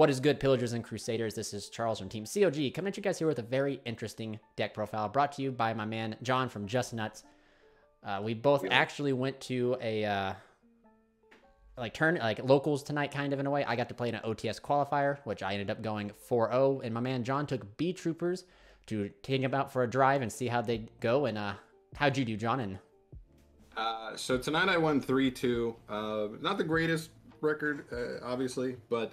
What is good, Pillagers and Crusaders? This is Charles from Team COG coming at you guys here with a very interesting deck profile brought to you by my man John from JustNutz. We both actually went to a like locals tonight, kind of in a way. I got to play in an OTS qualifier, which I ended up going 4-0, and my man John took Beetroopers to take them out for a drive and see how they go. And how'd you do, John? And so tonight I won 3-2. Not the greatest record, obviously, but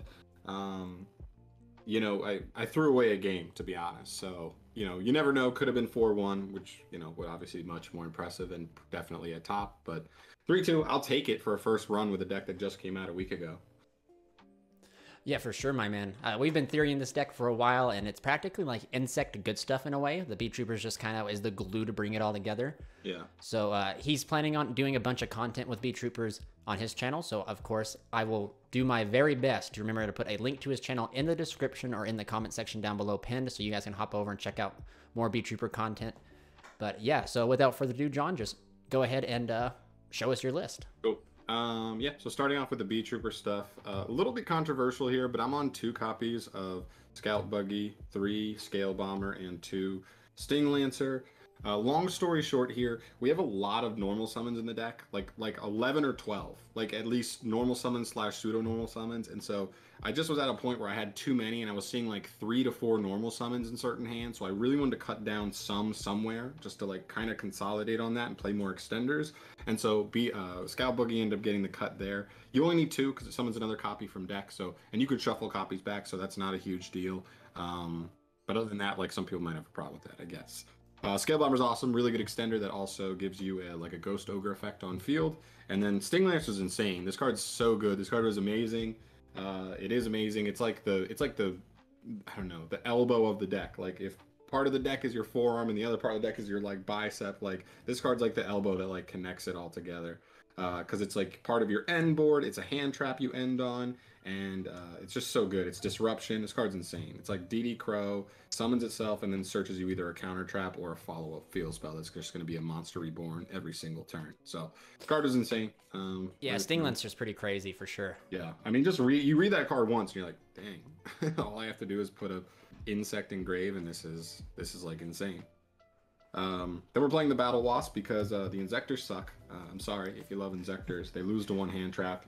you know, I threw away a game, to be honest. So, you know, you never know. Could have been 4-1, which, you know, would obviously much more impressive and definitely a top. But 3-2, I'll take it for a first run with a deck that just came out a week ago. yeah, for sure, my man. We've been theorying this deck for a while, and it's practically like insect good stuff in a way. The Beetroopers just kind of is the glue to bring it all together. Yeah. So he's planning on doing a bunch of content with Beetroopers on his channel. So, of course, I will do my very best to remember to put a link to his channel in the description or in the comment section down below pinned, so you guys can hop over and check out more Beetrooper content. But, yeah, so without further ado, John, just go ahead and show us your list. Cool. Yeah, so starting off with the Beetrooper stuff, a little bit controversial here, but I'm on 2 copies of Scout Buggy, 3 Scale Bomber, and 2 Sting Lancer. Long story short here, we have a lot of normal summons in the deck, like 11 or 12, like at least normal summons / pseudo normal summons. And so I just was at a point where I had too many, and I was seeing like 3 to 4 normal summons in certain hands. So I really wanted to cut down some somewhere just to like kind of consolidate on that and play more extenders. And so Scout Buggy ended up getting the cut there. You only need 2 because it summons another copy from deck. So, and you could shuffle copies back, so that's not a huge deal. But other than that, like some people might have a problem with that, I guess. Scale Bomber is awesome, really good extender that also gives you like a Ghost Ogre effect on field. And then Sting Lancer is insane. This card's so good. This card is amazing. It is amazing. It's like the I don't know, the elbow of the deck. Like if part of the deck is your forearm and the other part of the deck is your like bicep, like this card's like the elbow that like connects it all together. Because it's like part of your end board. It's a hand trap you end on, and it's just so good. It's disruption. This card's insane. It's like DD Crow summons itself and then searches you either a counter trap or a follow-up field spell that's just going to be a monster reborn every single turn. So this card is insane. Yeah, Sting Lancer's pretty crazy for sure. Yeah, I mean, just you read that card once and you're like, dang. All I have to do is put a insect in grave, and this is like insane. Then we're playing the Battle Wasp because the Insectors suck. I'm sorry if you love Insectors. They lose to one hand trap.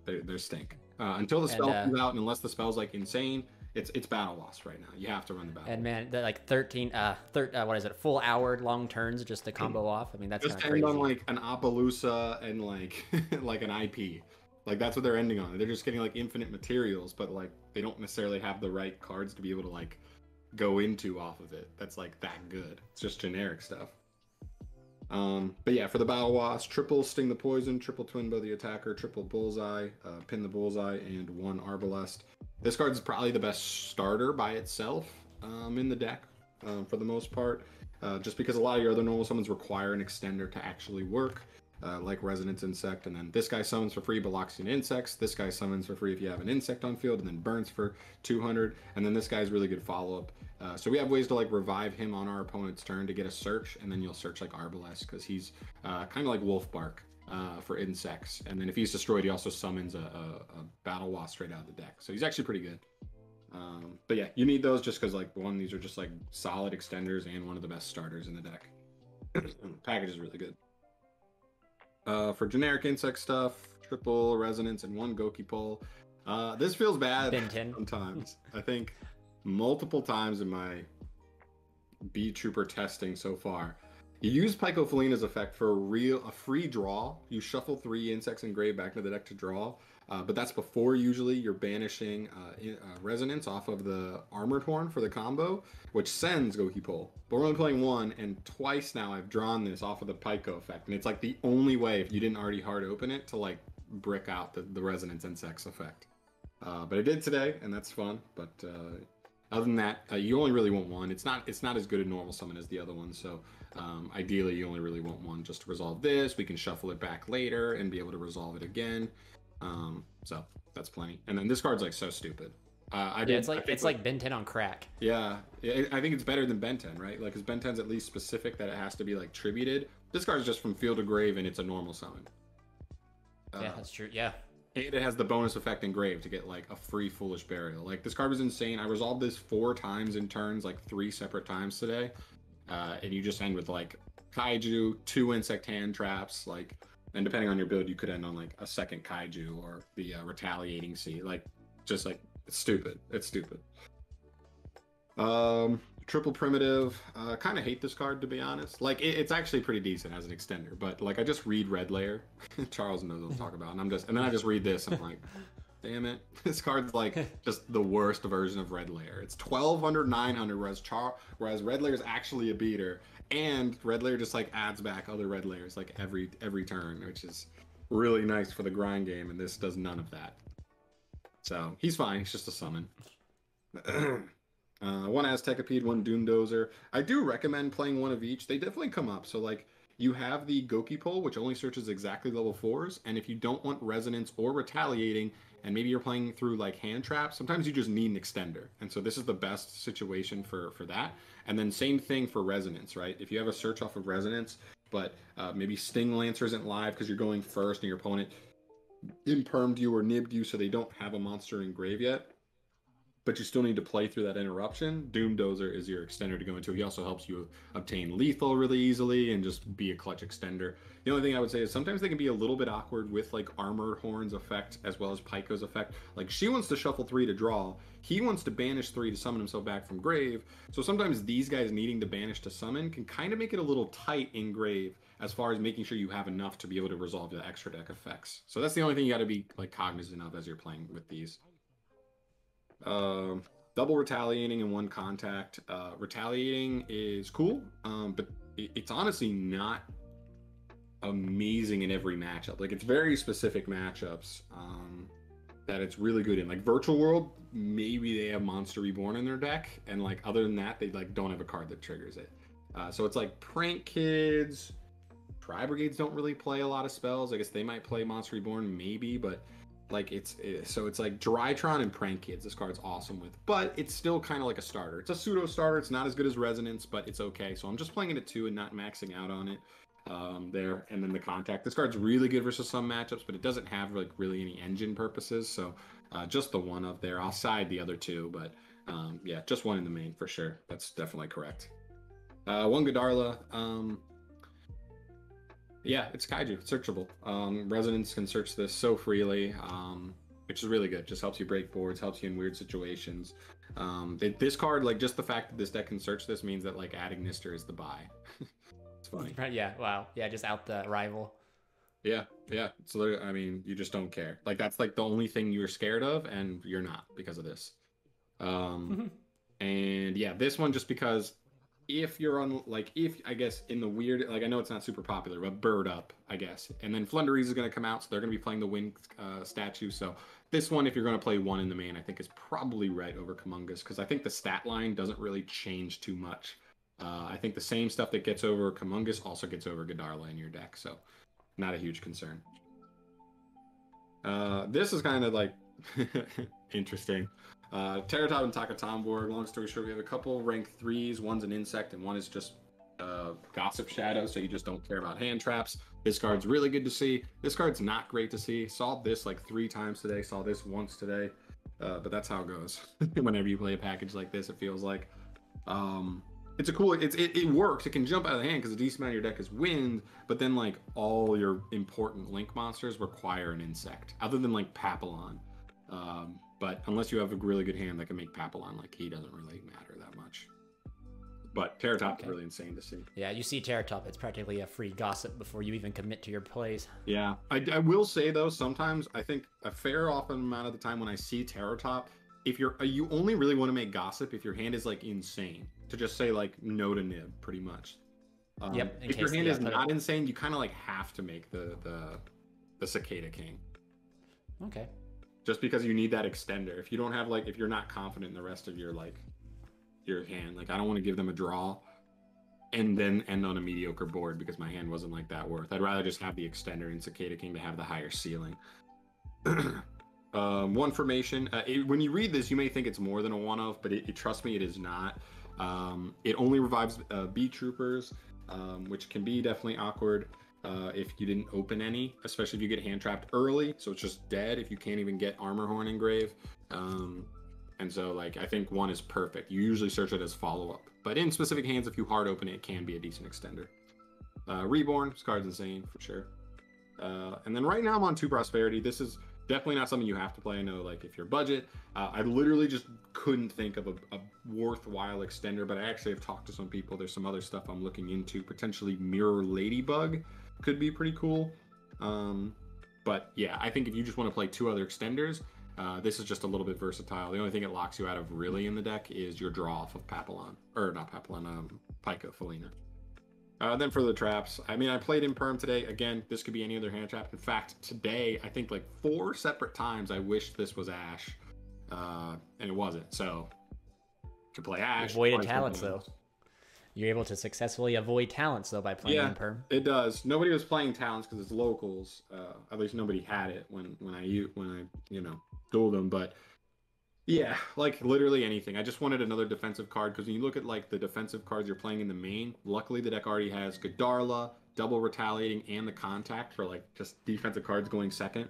They're stink. Until the spell comes out, and unless the spell's like insane, it's Battle Wasp right now. You have to run the Battle. And man, they're like 13, what is it, full hour long turns just to combo off. I mean, that's just kind of crazy. On like an Appaloosa and like like an IP. Like that's what they're ending on. They're just getting like infinite materials, but like they don't necessarily have the right cards to be able to like go into off of it. That's like that good. It's just generic stuff. But yeah, for the Battle Wasp, triple Sting the Poison, triple Twin Bow the Attacker, triple Bullseye, Pin the Bullseye, and 1 Arbalest. This card is probably the best starter by itself in the deck for the most part, just because a lot of your other normal summons require an extender to actually work. Like Resonance Insect, and then this guy summons for free but locks in insects. This guy summons for free if you have an insect on field, and then burns for 200. And then this guy's really good follow-up. So we have ways to like revive him on our opponent's turn to get a search, and then you'll search like Arbalest because he's kind of like Wolf Bark for insects. And then if he's destroyed, he also summons a Battle Wasp straight out of the deck. So he's actually pretty good. But yeah, you need those just because like one, these are just like solid extenders and one of the best starters in the deck. Package is really good. For generic insect stuff, triple Resonance and 1 Goki Pull. This feels bad sometimes. I think multiple times in my Beetrooper testing so far, you use Pycofelina's effect for a free draw. You shuffle 3 insects and grave back into the deck to draw, but that's before usually you're banishing Resonance off of the Armored Horn for the combo, which sends Goki Pull. But we're only playing 1, and twice now I've drawn this off of the Pyco effect, and it's like the only way, if you didn't already hard open it, to like brick out the Resonance Insects effect. But I did today, and that's fun. But other than that, you only really want 1. It's not as good a normal summon as the other one, so ideally you only really want 1 just to resolve this. We can shuffle it back later and be able to resolve it again. So that's plenty. And then this card's like so stupid. It's like Ben 10 on crack. Yeah, I think it's better than Ben 10, right? Like, because Ben 10's at least specific that it has to be like tributed. This card's just from field to grave, and it's a normal summon. Yeah, that's true. Yeah. And it has the bonus effect engraved to get like a free Foolish Burial. Like this card was insane. I resolved this 4 times in turns, like 3 separate times today. And you just end with like Kaiju, 2 insect hand traps, like, and depending on your build, you could end on like a second Kaiju or the retaliating sea. Like, just like, it's stupid. It's stupid. Triple primitive. Kind of hate this card, to be honest. Like, it's actually pretty decent as an extender, but like I just read Red Layer. Charles knows what I'm talking about, and then I just read this. And I'm like, damn it, this card's like just the worst version of Red Layer. It's 1200, 900, whereas Red Layer is actually a beater, and Red Layer just like adds back other Red Layers like every turn, which is really nice for the grind game. And this does none of that. So he's fine. He's just a summon. 1 Aztekipede, 1 Doomdozer. I do recommend playing one of each. They definitely come up. So like you have the Goki Pole, which only searches exactly level 4s. And if you don't want Resonance or Retaliating, and maybe you're playing through like hand traps, sometimes you just need an extender. And so this is the best situation for that. And then same thing for Resonance, right? If you have a search off of Resonance, but maybe Sting Lancer isn't live because you're going first and your opponent impermed you or nibbed you, so they don't have a monster in grave yet, but you still need to play through that interruption, Doomdozer is your extender to go into. He also helps you obtain lethal really easily and just be a clutch extender. The only thing I would say is sometimes they can be a little bit awkward with like Armor Horn's effect as well as Pyko's effect. Like she wants to shuffle 3 to draw, he wants to banish 3 to summon himself back from grave. So sometimes these guys needing to banish to summon can kind of make it a little tight in grave as far as making sure you have enough to be able to resolve the extra deck effects. So that's the only thing you got to be like cognizant of as you're playing with these. Double retaliating and 1 contact. Retaliating is cool, but it's honestly not amazing in every matchup. Like it's very specific matchups that it's really good in. Like Virtual World, maybe they have Monster Reborn in their deck, and like other than that, they like don't have a card that triggers it. So it's like Prank Kids. Tri Brigades don't really play a lot of spells. I guess they might play Monster Reborn, maybe, but like it's like Drytron and Prank Kids. This card's awesome with, but it's still kind of like a starter. It's a pseudo starter. It's not as good as Resonance, but it's okay. So I'm just playing it at 2 and not maxing out on it there. And then the contact. This card's really good versus some matchups, but it doesn't have like really any engine purposes. So just the 1 up there. I'll side the other 2, but yeah, just 1 in the main for sure. That's definitely correct. 1 Godarla. Yeah, it's Kaiju. It's searchable. Resonance can search this so freely, which is really good. Just helps you break boards, helps you in weird situations. This card, like just the fact that this deck can search this means that like adding Nister is the buy. It's funny. Right? Yeah. Wow. Yeah. Just out the rival. Yeah. Yeah. So I mean, you just don't care. Like that's like the only thing you're scared of, and you're not because of this. And yeah, this one just because. If you're on, like, if, I guess, in the weird, like, I know it's not super popular, but Bird Up, I guess. And then Flundereeze is going to come out, so they're going to be playing the Wind statue. So this one, if you're going to play 1 in the main, I think is probably right over Kumungus, because I think the stat line doesn't really change too much. I think the same stuff that gets over Kumungus also gets over Godarla in your deck, so not a huge concern. This is kind of, like, interesting. Terratop and Takatomborg, long story short, we have a couple rank 3s. One's an insect and one is just Gossip Shadow, so you just don't care about hand traps. This card's really good to see. This card's not great to see. Saw this like 3 times today, saw this once today, but that's how it goes. Whenever you play a package like this, it feels like it's a cool, it works. It can jump out of the hand because a decent amount of your deck is wind, but then like all your important link monsters require an insect, other than like Papillon. But unless you have a really good hand that can make Papillon, like he doesn't really matter that much. But Terratop is really insane to see. Yeah, you see Terratop, it's practically a free gossip before you even commit to your plays. Yeah, I will say though, sometimes I think a fair often amount of the time when I see Terratop, if you only really want to make gossip if your hand is like insane, to just say like no to nib pretty much. Yep. If your hand is not insane, you kind of like have to make the Cicada King. Okay. Just because you need that extender. If you don't have like, if you're not confident in the rest of your like your hand, like I don't want to give them a draw and then end on a mediocre board because my hand wasn't like that worth. I'd rather just have the extender in Cicada King to have the higher ceiling. 1 formation. When you read this, you may think it's more than a 1-of, but trust me, it is not. It only revives Beetroopers, which can be definitely awkward. if you didn't open any, especially if you get hand trapped early. So it's just dead if you can't even get Armor Horn engrave. And so like I think 1 is perfect. You usually search it as follow-up, but in specific hands, if you hard open it, it can be a decent extender. Reborn, this card's insane for sure. And then right now I'm on 2 Prosperity. This is definitely not something you have to play. I know, like, if your budget, I literally just couldn't think of a worthwhile extender, but I actually have talked to some people. There's some other stuff I'm looking into. Potentially Mirror Ladybug could be pretty cool. But yeah, I think if you just want to play 2 other extenders, this is just a little bit versatile. The only thing it locks you out of really in the deck is your draw off of Papillon, or not Papillon, Pico Felina. Then for the traps, I mean, I played Imperm today. Again, this could be any other hand trap. In fact, today, I think like 4 separate times I wished this was Ash, and it wasn't. So, to play Ash. Avoided talents, though. You're able to successfully avoid talents, though, by playing Imperm. It does. Nobody was playing talents because it's locals. At least nobody had it when I dueled them. But yeah, like literally anything. I just wanted another defensive card because when you look at like the defensive cards you're playing in the main, luckily the deck already has Godarla, double retaliating, and the contact for like just defensive cards going second.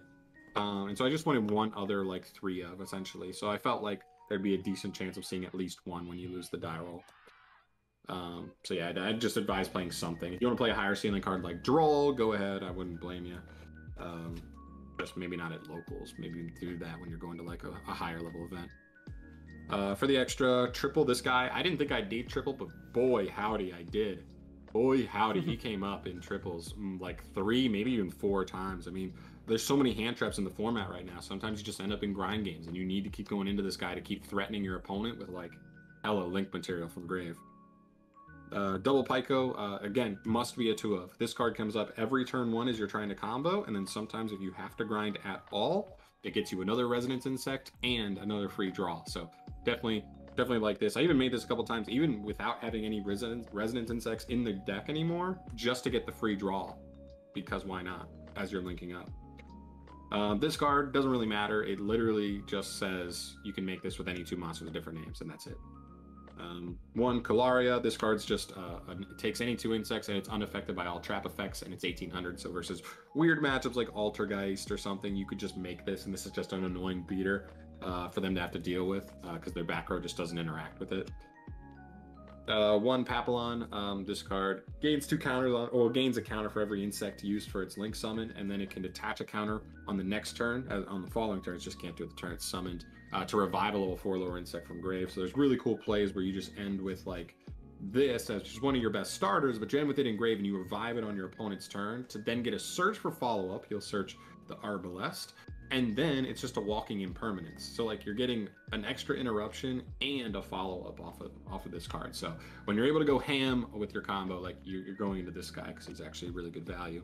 And so I just wanted one other like 3 of essentially. So I felt like there'd be a decent chance of seeing at least 1 when you lose the die roll. So yeah, I'd just advise playing something. If you want to play a higher ceiling card like Droll, go ahead. I wouldn't blame you. Just maybe not at locals. Maybe do that when you're going to like a higher level event. For the extra triple, this guy, I didn't think I'd need triple, but boy howdy, I did. Boy howdy, he came up in triples like 3, maybe even 4 times. I mean, there's so many hand traps in the format right now. Sometimes you just end up in grind games, and you need to keep going into this guy to keep threatening your opponent with like hella link material from Grave. Double Pico, again, must be a 2 of. This card comes up every turn 1 as you're trying to combo, and then sometimes if you have to grind at all, it gets you another Resonance Insect and another free draw. So definitely like this. I even made this a couple times, even without having any Resonance Insects in the deck anymore, just to get the free draw, because why not, as you're linking up. This card doesn't really matter. It literally just says you can make this with any 2 monsters with different names, and that's it. 1 Calaria, this card's just it takes any 2 insects and it's unaffected by all trap effects, and it's 1800. So versus weird matchups like Altergeist or something, you could just make this, and this is just an annoying beater for them to have to deal with because their back row just doesn't interact with it. 1 Papillon, this card gains 2 counters or gains a counter for every insect used for its link summon, and then it can detach a counter on the next turn. On the following turn, it just can't do it the turn it's summoned, to revive a level 4 lower insect from grave. So there's really cool plays where you just end with like this as just one of your best starters, but you end with it in grave and you revive it on your opponent's turn to then get a search for follow-up. He'll search the Arbalest, and then it's just a walking impermanence. So like you're getting an extra interruption and a follow-up off of this card. So when you're able to go ham with your combo, like you're going into this guy because he's actually really good value.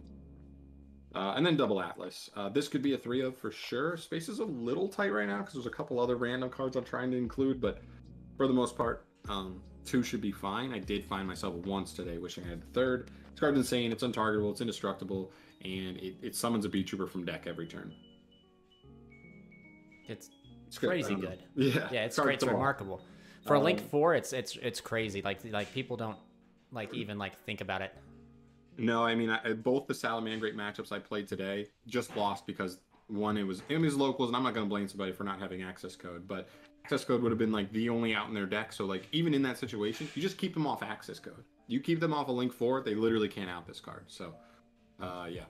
And then Double Atlas. This could be a 3 of for sure. Space is a little tight right now because there's a couple other random cards I'm trying to include, but for the most part, 2 should be fine. I did find myself once today wishing I had the 3rd. This card's insane. It's untargetable. It's indestructible, and it summons a Beetrooper from deck every turn. It's crazy good. Yeah, it's great. It's remarkable. For a Link 4, it's crazy. Like people don't even think about it. No, I mean, both the Salamangreat matchups I played today just lost because one, it was locals, and I'm not going to blame somebody for not having access code, but access code would have been like the only out in their deck. So like even in that situation, you just keep them off access code. You keep them off a Link 4, they literally can't out this card. So yeah.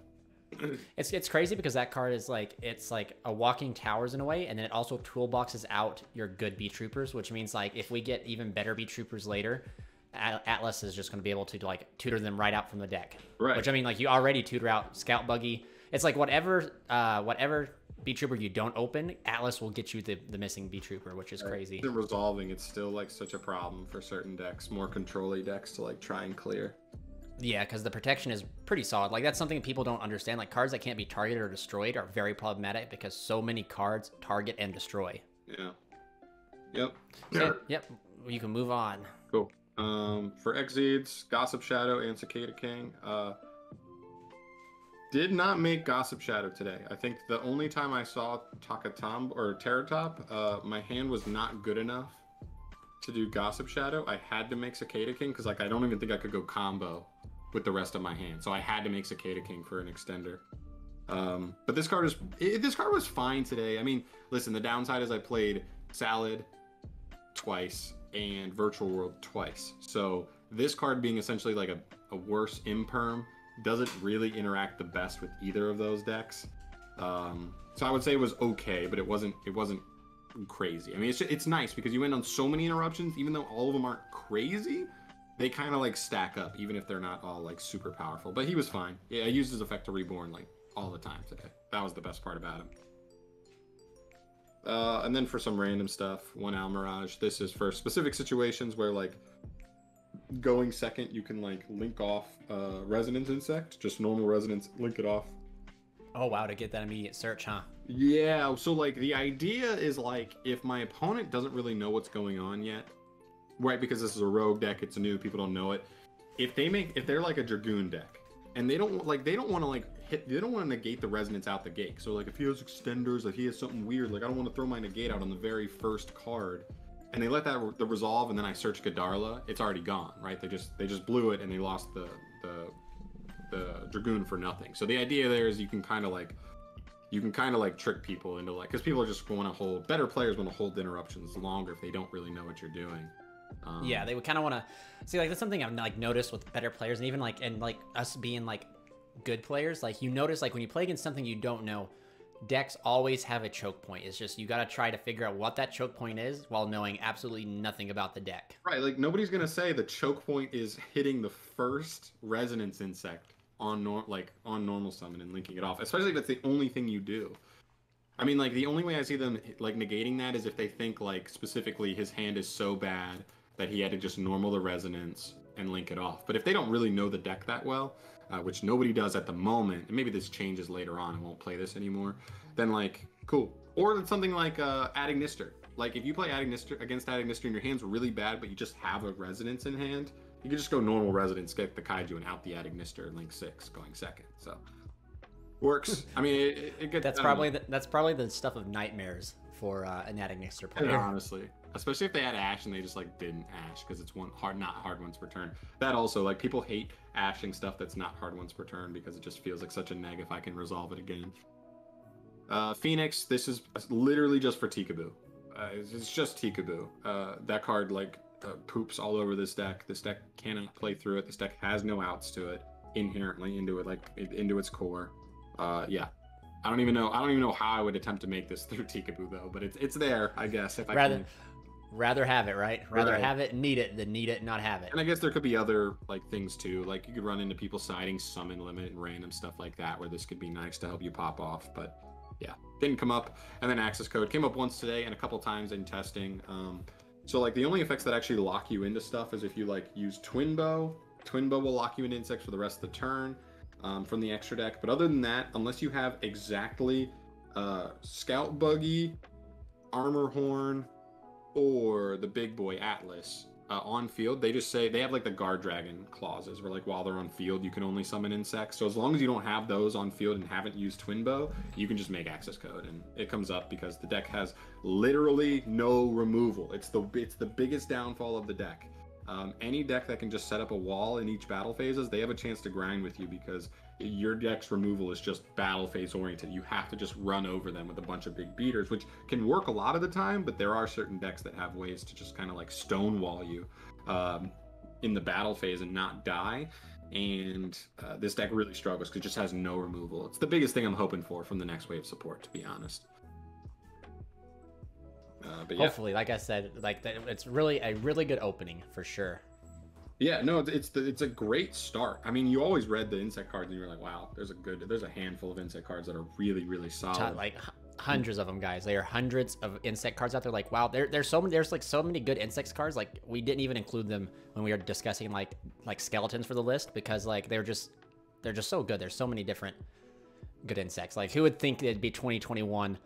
It's crazy because that card is it's like a walking towers in a way, and then it also toolboxes out your good Beetroopers, which means like if we get even better Beetroopers later, Atlas is just going to be able to tutor them right out from the deck. Right. Which I mean, like you already tutor out Scout Buggy. It's like whatever Beetrooper you don't open, Atlas will get you the missing Beetrooper, which is crazy. The resolving, it's still like such a problem for certain decks, more control-y decks to like try and clear. Yeah, because the protection is pretty solid. Like that's something people don't understand. Like cards that can't be targeted or destroyed are very problematic because so many cards target and destroy. Yeah. Yep. So, yep. You can move on. Cool. For Exceeds, Gossip Shadow and Cicada King. Did not make Gossip Shadow today. I think the only time I saw Takatomb or Terratop, my hand was not good enough to do Gossip Shadow. I had to make Cicada King because like I don't even think I could go combo with the rest of my hand. So I had to make Cicada King for an extender. But this card was fine today. I mean, listen, the downside is I played Salad twice and Virtual World twice. So this card being essentially like a worse imperm doesn't really interact the best with either of those decks. So I would say it was okay, but it wasn't crazy. I mean, it's nice because you went on so many interruptions, even though all of them aren't crazy, they kind of like stack up, even if they're not all like super powerful. But he was fine. Yeah, I used his effect to Reborn like all the time today. That was the best part about him. And then for some random stuff, one Almirage. This is for specific situations where like going second, you can like link off Resonance Insect, just normal Resonance, link it off. Oh wow, to get that immediate search, huh? Yeah, so like the idea is like if my opponent doesn't really know what's going on yet, right? Because this is a rogue deck, it's new, people don't know it. If they're like a Dragoon deck and they don't want to negate the Resonance out the gate. So like if he has extenders, if he has something weird, like I don't want to throw my negate out on the very first card, and they let the resolve, and then I search Godarla, it's already gone, right? They just blew it and they lost the Dragoon for nothing. So the idea there is you can kind of like trick people into like, because people are just want to hold, better players want to hold interruptions longer if they don't really know what you're doing. Yeah, they would kind of want to see, like that's something I've like noticed with better players, and even like us being like good players, like you notice like when you play against something you don't know, decks always have a choke point. It's just you got to try to figure out what that choke point is while knowing absolutely nothing about the deck. Right, like nobody's gonna say the choke point is hitting the first Resonance Insect on normal summon and linking it off, especially if that's the only thing you do. I mean, like the only way I see them like negating that is if they think like specifically his hand is so bad that he had to just normal the Resonance and link it off. But if they don't really know the deck that well, which nobody does at the moment, and maybe this changes later on, I won't play this anymore, then like, cool. Or it's something like Adagnister. Like if you play against Adagnister and your hand's really bad, but you just have a Resonance in hand, you can just go normal Resonance, get the Kaiju, and out the Adagnister, link 6, going second. So works. I mean, it gets. That's probably the stuff of nightmares for an Adagnister player. Yeah, honestly, especially if they had Ash and they just like didn't Ash because it's not hard once per turn. That also, like, people hate ashing stuff that's not hard once per turn because it just feels like such a neg if I can resolve it again. Phoenix, this is literally just for Tikaboo. It's just Tikaboo. That card like poops all over this deck. This deck cannot play through it. This deck has no outs to it inherently into it, like into its core. Yeah. I don't even know how I would attempt to make this through Tikaboo though, but it's there, I guess. If rather have it, right? Rather have it, need it, than need it, not have it. And I guess there could be other like things too. Like you could run into people siding summon limit and random stuff like that, where this could be nice to help you pop off. But yeah, didn't come up. And then access code came up once today and a couple times in testing. So like the only effects that actually lock you into stuff is if you like use Twin Bow. Twin Bow will lock you into insects for the rest of the turn from the extra deck. But other than that, unless you have exactly Scout Buggy, Armor Horn, or the big boy Atlas on field, they just say they have like the Guard Dragon clauses where like while they're on field you can only summon insects. So as long as you don't have those on field and haven't used Twin Bow, you can just make access code and it comes up because the deck has literally no removal. It's the biggest downfall of the deck. Any deck that can just set up a wall in each battle phases, they have a chance to grind with you because your deck's removal is just battle phase oriented. You have to just run over them with a bunch of big beaters, which can work a lot of the time, but there are certain decks that have ways to just kind of like stonewall you in the battle phase and not die. And this deck really struggles because it just has no removal. It's the biggest thing I'm hoping for from the next wave support, to be honest. But yeah. Hopefully, like I said, like it's really a really good opening for sure. Yeah, no, it's a great start. I mean, you always read the insect cards and you're like, wow, there's a handful of insect cards that are really, really solid. Like hundreds of them, guys. There are hundreds of insect cards out there. Like, wow, there's like so many good insects cards. Like, we didn't even include them when we were discussing like skeletons for the list because like they're just so good. There's so many different good insects. Like, who would think it'd be 2021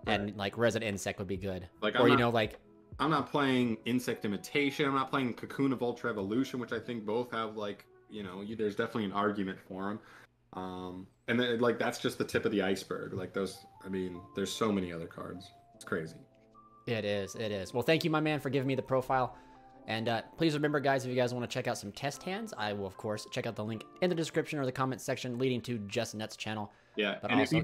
and like Resident Insect would be good? Like, or I'm not playing Insect Imitation. I'm not playing Cocoon of Ultra Evolution, which I think both have like, there's definitely an argument for them. And then like that's just the tip of the iceberg. Like those, I mean, there's so many other cards. It's crazy. It is. Well, thank you, my man, for giving me the profile. And please remember, guys, if you guys want to check out some test hands, I will, of course, check out the link in the description or the comment section leading to JustNutz channel. Yeah, but and also,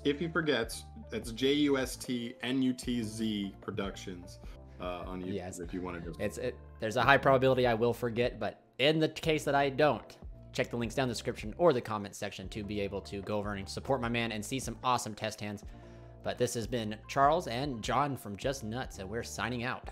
if you forget, it's JustNutz Productions on YouTube. Yes. If you want to just... There's a high probability I will forget, but in the case that I don't, check the links down in the description or the comment section to be able to go over and support my man and see some awesome test hands. But this has been Charles and John from JustNutz, and we're signing out.